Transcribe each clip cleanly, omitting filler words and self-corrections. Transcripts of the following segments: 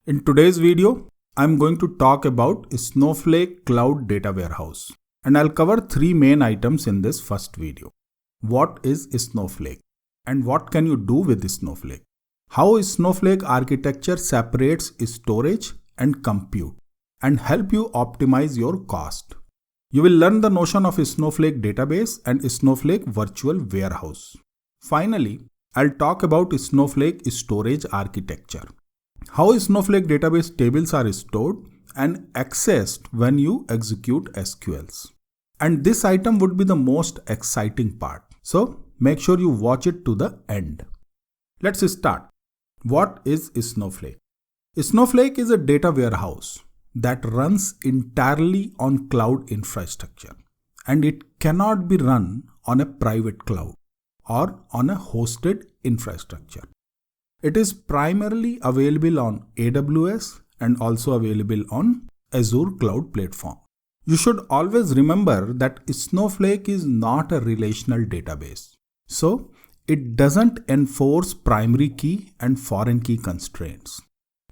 In today's video, I'm going to talk about Snowflake Cloud Data Warehouse, and I'll cover three main items in this first video. What is Snowflake and what can you do with Snowflake? How Snowflake architecture separates storage and compute and help you optimize your cost. You will learn the notion of Snowflake database and Snowflake virtual warehouse. Finally, I'll talk about Snowflake storage architecture. How Snowflake database tables are stored and accessed when you execute SQLs. And this item would be the most exciting part. So make sure you watch it to the end. Let's start. What is Snowflake? Snowflake is a data warehouse that runs entirely on cloud infrastructure, and it cannot be run on a private cloud or on a hosted infrastructure. It is primarily available on AWS and also available on Azure Cloud Platform. You should always remember that Snowflake is not a relational database. So, it doesn't enforce primary key and foreign key constraints.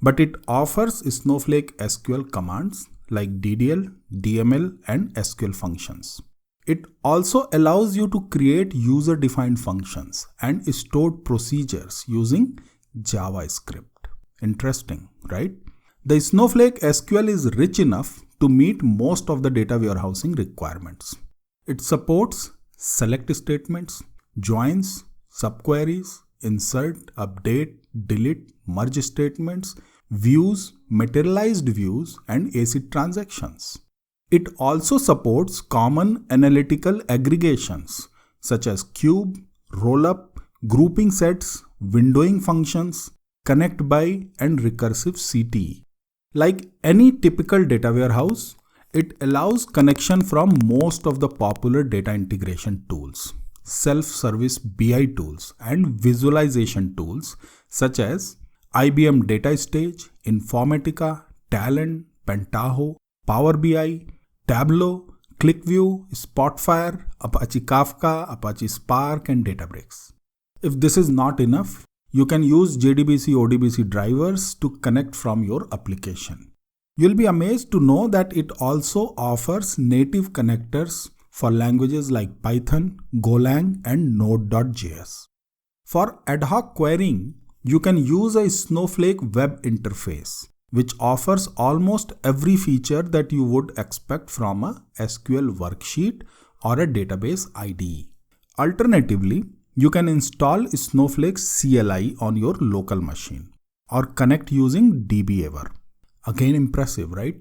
But it offers Snowflake SQL commands like DDL, DML, and SQL functions. It also allows you to create user-defined functions and stored procedures using JavaScript. Interesting, right? The Snowflake SQL is rich enough to meet most of the data warehousing requirements. It supports select statements, joins, subqueries, insert, update, delete, merge statements, views, materialized views, and ACID transactions. It also supports common analytical aggregations such as cube, rollup, grouping sets, windowing functions, connect by, and recursive CTE. Like any typical data warehouse, it allows connection from most of the popular data integration tools, self-service BI tools, and visualization tools such as IBM DataStage, Informatica, Talent, Pentaho, Power BI, Tableau, ClickView, Spotfire, Apache Kafka, Apache Spark, and Databricks. If this is not enough, you can use JDBC ODBC drivers to connect from your application. You'll be amazed to know that it also offers native connectors for languages like Python, Golang, and Node.js. For ad hoc querying, you can use a Snowflake web interface, which offers almost every feature that you would expect from a SQL worksheet or a database IDE. Alternatively, you can install Snowflake CLI on your local machine or connect using DBAver. Again, impressive, right?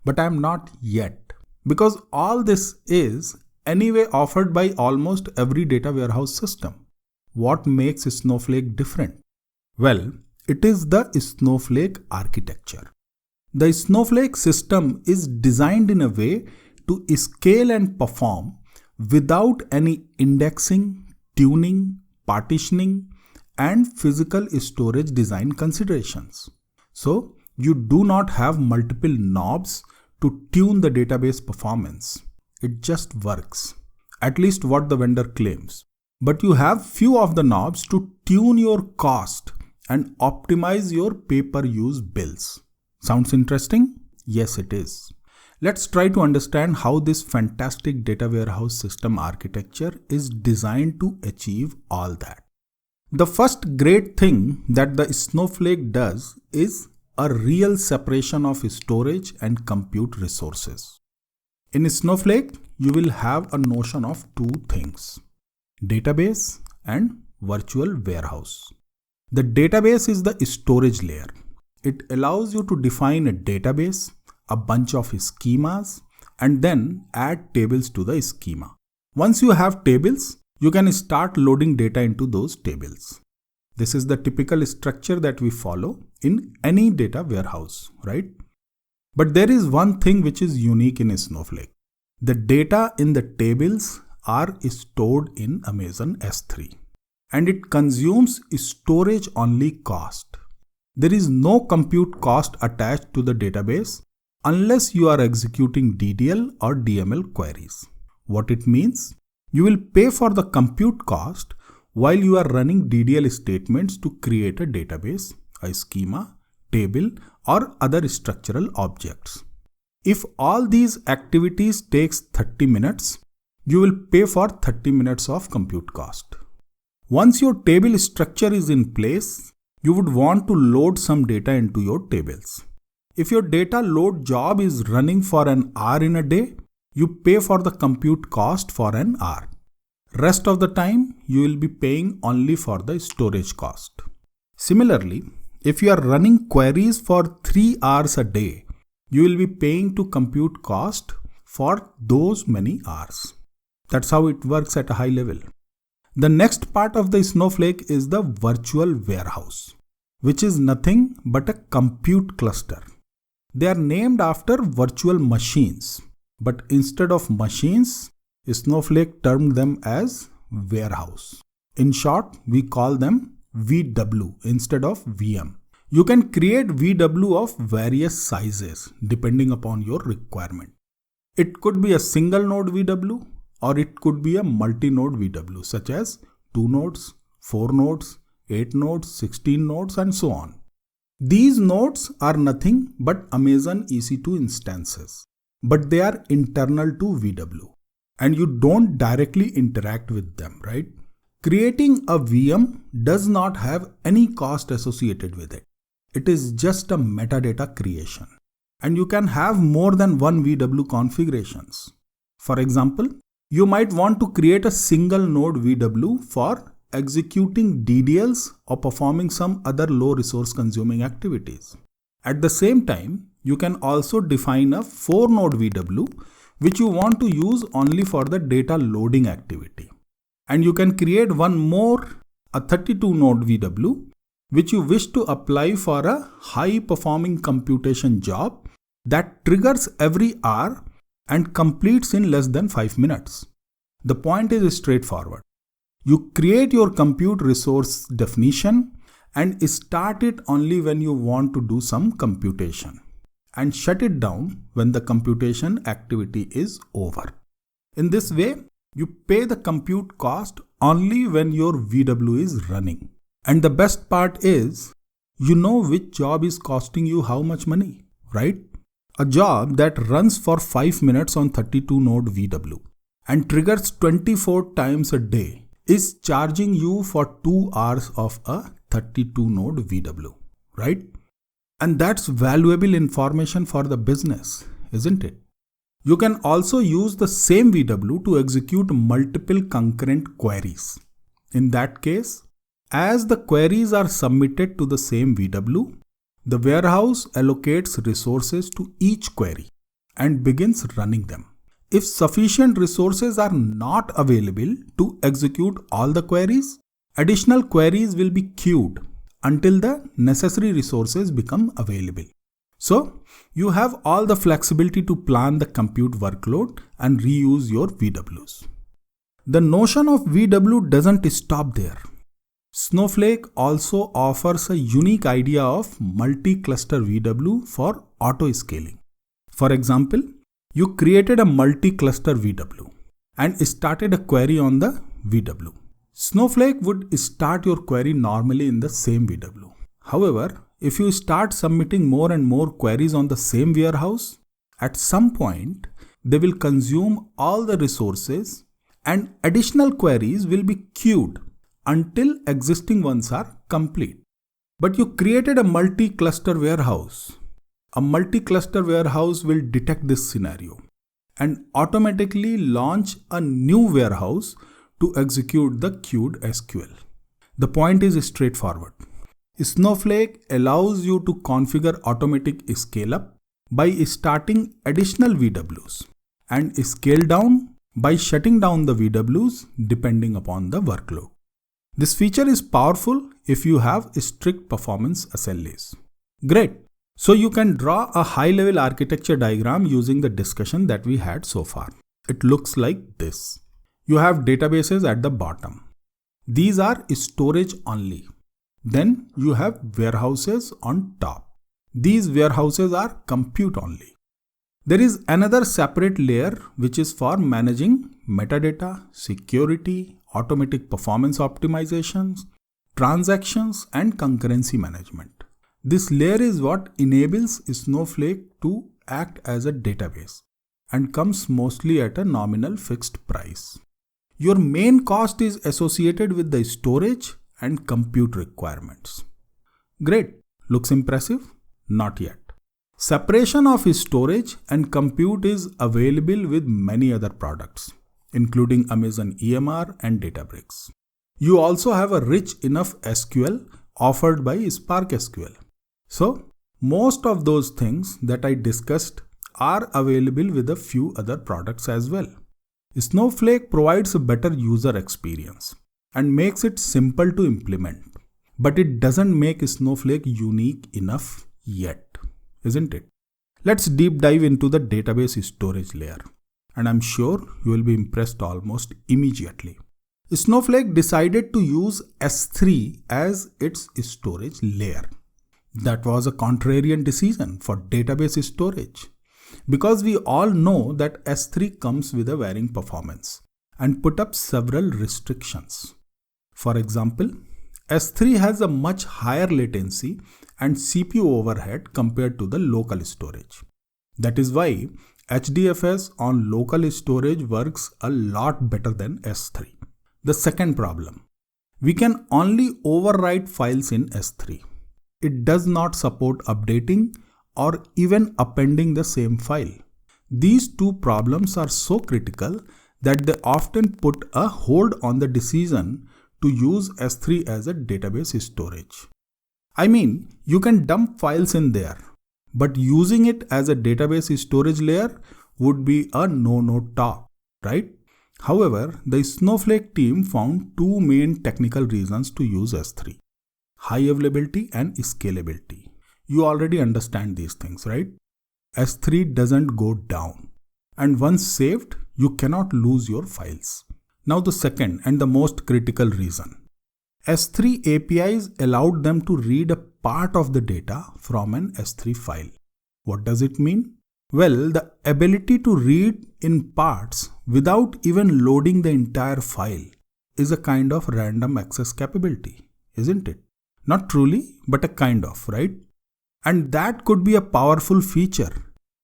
But I'm not yet, because all this is anyway offered by almost every data warehouse system. What makes Snowflake different? Well, it is the Snowflake architecture. The Snowflake system is designed in a way to scale and perform without any indexing, tuning, partitioning, and physical storage design considerations. So, you do not have multiple knobs to tune the database performance. It just works, at least what the vendor claims. But you have few of the knobs to tune your cost and optimize your pay-per-use bills. Sounds interesting? Yes, it is. Let's try to understand how this fantastic data warehouse system architecture is designed to achieve all that. The first great thing that the Snowflake does is a real separation of storage and compute resources. In Snowflake, you will have a notion of two things: database and virtual warehouse. The database is the storage layer. It allows you to define a database, a bunch of schemas, and then add tables to the schema. Once you have tables, you can start loading data into those tables. This is the typical structure that we follow in any data warehouse, right? But there is one thing which is unique in Snowflake. The data in the tables are stored in Amazon S3, and it consumes storage only cost. There is no compute cost attached to the database unless you are executing DDL or DML queries. What it means? You will pay for the compute cost while you are running DDL statements to create a database, a schema, table or other structural objects. If all these activities takes 30 minutes, you will pay for 30 minutes of compute cost. Once your table structure is in place, you would want to load some data into your tables. If your data load job is running for an hour in a day, you pay for the compute cost for an hour. Rest of the time, you will be paying only for the storage cost. Similarly, if you are running queries for 3 hours a day, you will be paying to compute cost for those many hours. That's how it works at a high level. The next part of the Snowflake is the virtual warehouse, which is nothing but a compute cluster. They are named after virtual machines, but instead of machines, Snowflake termed them as warehouse. In short, we call them VW instead of VM. You can create VW of various sizes depending upon your requirement. It could be a single node VW, or it could be a multi-node VW such as 2 nodes, 4 nodes, 8 nodes, 16 nodes and so on. These nodes are nothing but Amazon EC2 instances, but they are internal to VW and you don't directly interact with them, right? Creating a VM does not have any cost associated with it. It is just a metadata creation and you can have more than one VW configurations. For example, you might want to create a single node VW for executing DDLs or performing some other low resource consuming activities. At the same time, you can also define a 4 node VW which you want to use only for the data loading activity. And you can create one more, a 32 node VW which you wish to apply for a high performing computation job that triggers every hour and completes in less than 5 minutes. The point is straightforward. You create your compute resource definition and start it only when you want to do some computation and shut it down when the computation activity is over. In this way, you pay the compute cost only when your VW is running. And the best part is, you know which job is costing you how much money, right? A job that runs for 5 minutes on 32 node VW and triggers 24 times a day is charging you for 2 hours of a 32 node VW, right? And that's valuable information for the business, isn't it? You can also use the same VW to execute multiple concurrent queries. In that case, as the queries are submitted to the same VW, the warehouse allocates resources to each query and begins running them. If sufficient resources are not available to execute all the queries, additional queries will be queued until the necessary resources become available. So, you have all the flexibility to plan the compute workload and reuse your VWs. The notion of VW doesn't stop there. Snowflake also offers a unique idea of multi-cluster VW for auto-scaling. For example, you created a multi-cluster VW and started a query on the VW. Snowflake would start your query normally in the same VW. However, if you start submitting more and more queries on the same warehouse, at some point, they will consume all the resources and additional queries will be queued until existing ones are complete. But you created a multi-cluster warehouse. A multi-cluster warehouse will detect this scenario and automatically launch a new warehouse to execute the queued SQL. The point is straightforward. Snowflake allows you to configure automatic scale-up by starting additional VWs and scale down by shutting down the VWs depending upon the workload. This feature is powerful if you have strict performance SLAs. Great. So you can draw a high-level architecture diagram using the discussion that we had so far. It looks like this. You have databases at the bottom. These are storage only. Then you have warehouses on top. These warehouses are compute only. There is another separate layer which is for managing metadata, security, automatic performance optimizations, transactions, and concurrency management. This layer is what enables Snowflake to act as a database and comes mostly at a nominal fixed price. Your main cost is associated with the storage and compute requirements. Great. Looks impressive? Not yet. Separation of storage and compute is available with many other products, including Amazon EMR and Databricks. You also have a rich enough SQL offered by Spark SQL. So, most of those things that I discussed are available with a few other products as well. Snowflake provides a better user experience and makes it simple to implement, but it doesn't make Snowflake unique enough yet, isn't it? Let's deep dive into the database storage layer, and I'm sure you will be impressed almost immediately. Snowflake decided to use S3 as its storage layer. That was a contrarian decision for database storage, because we all know that S3 comes with a varying performance and put up several restrictions. For example, S3 has a much higher latency and CPU overhead compared to the local storage. That is why HDFS on local storage works a lot better than S3. The second problem, we can only overwrite files in S3. It does not support updating or even appending the same file. These two problems are so critical that they often put a hold on the decision to use S3 as a database storage. I mean, you can dump files in there, but using it as a database storage layer would be a no-no talk, right? However, the Snowflake team found two main technical reasons to use S3. High availability and scalability. You already understand these things, right? S3 doesn't go down. And once saved, you cannot lose your files. Now the second and the most critical reason. S3 APIs allowed them to read a part of the data from an S3 file. What does it mean? Well, the ability to read in parts without even loading the entire file is a kind of random access capability, isn't it? Not truly, but a kind of, right? And that could be a powerful feature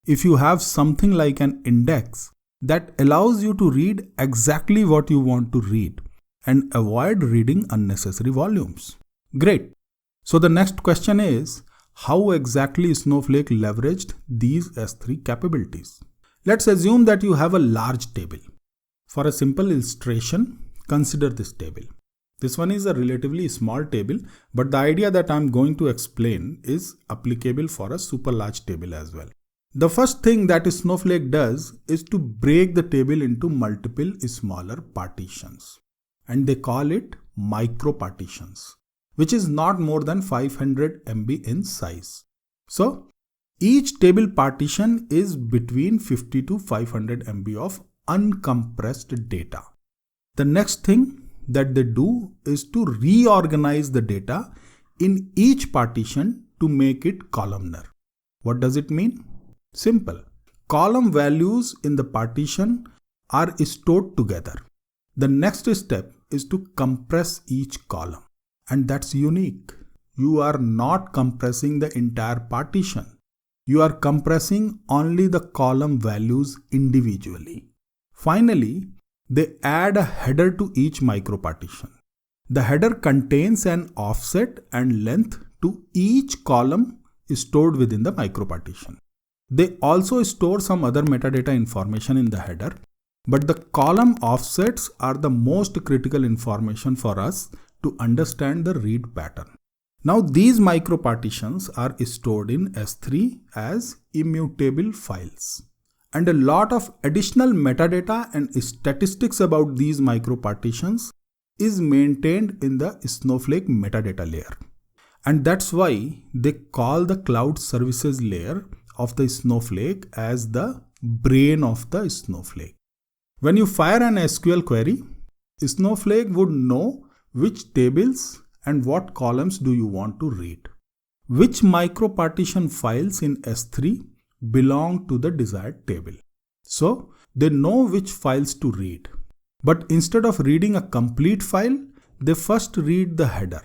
if you have something like an index that allows you to read exactly what you want to read and avoid reading unnecessary volumes. Great. So the next question is, how exactly Snowflake leveraged these S3 capabilities? Let's assume that you have a large table. For a simple illustration, consider this table. This one is a relatively small table, but the idea that I'm going to explain is applicable for a super large table as well. The first thing that Snowflake does is to break the table into multiple smaller partitions, and they call it micro partitions, which is not more than 500 MB in size. So each table partition is between 50 to 500 MB of uncompressed data. The next thing that they do is to reorganize the data in each partition to make it columnar. What does it mean? Simple. Column values in the partition are stored together. The next step is to compress each column. And that's unique. You are not compressing the entire partition. You are compressing only the column values individually. Finally, they add a header to each micropartition. The header contains an offset and length to each column stored within the micropartition. They also store some other metadata information in the header, but the column offsets are the most critical information for us to understand the read pattern. Now these micropartitions are stored in S3 as immutable files. And a lot of additional metadata and statistics about these micropartitions is maintained in the Snowflake metadata layer. And that's why they call the cloud services layer of the Snowflake as the brain of the Snowflake. When you fire an SQL query, Snowflake would know which tables and what columns do you want to read. Which micropartition files in S3 belong to the desired table. So they know which files to read. But instead of reading a complete file, they first read the header.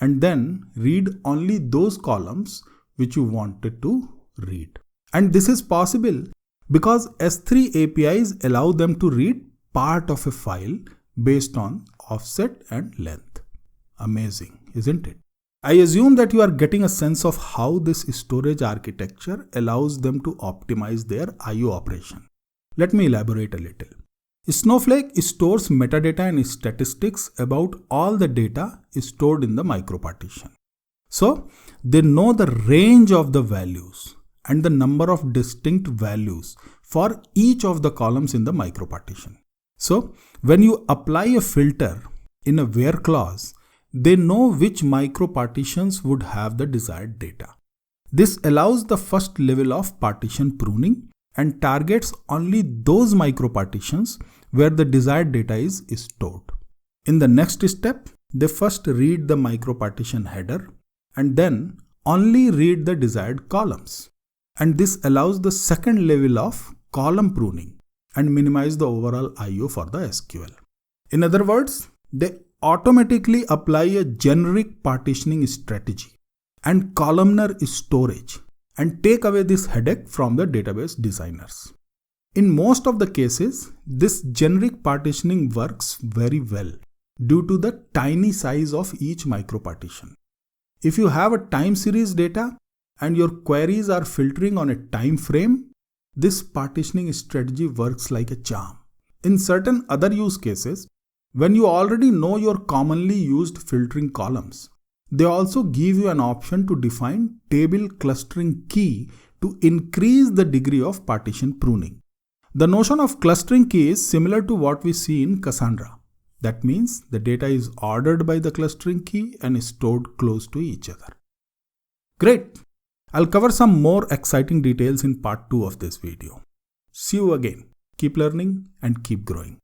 and then read only those columns which you wanted to read. And this is possible because S3 APIs allow them to read part of a file based on offset and length. Amazing, isn't it? I assume that you are getting a sense of how this storage architecture allows them to optimize their I/O operation. Let me elaborate a little. Snowflake stores metadata and statistics about all the data stored in the micropartition. So, they know the range of the values and the number of distinct values for each of the columns in the micropartition. So, when you apply a filter in a where clause, they know which micropartitions would have the desired data. This allows the first level of partition pruning and targets only those micropartitions where the desired data is stored. In the next step, they first read the micropartition header and then only read the desired columns. And this allows the second level of column pruning and minimize the overall I/O for the SQL. In other words, they automatically apply a generic partitioning strategy and columnar storage and take away this headache from the database designers. In most of the cases, this generic partitioning works very well due to the tiny size of each micropartition. If you have a time series data and your queries are filtering on a time frame, this partitioning strategy works like a charm. In certain other use cases, when you already know your commonly used filtering columns, they also give you an option to define table clustering key to increase the degree of partition pruning. The notion of clustering key is similar to what we see in Cassandra. That means the data is ordered by the clustering key and stored close to each other. Great! I'll cover some more exciting details in part 2 of this video. See you again. Keep learning and keep growing.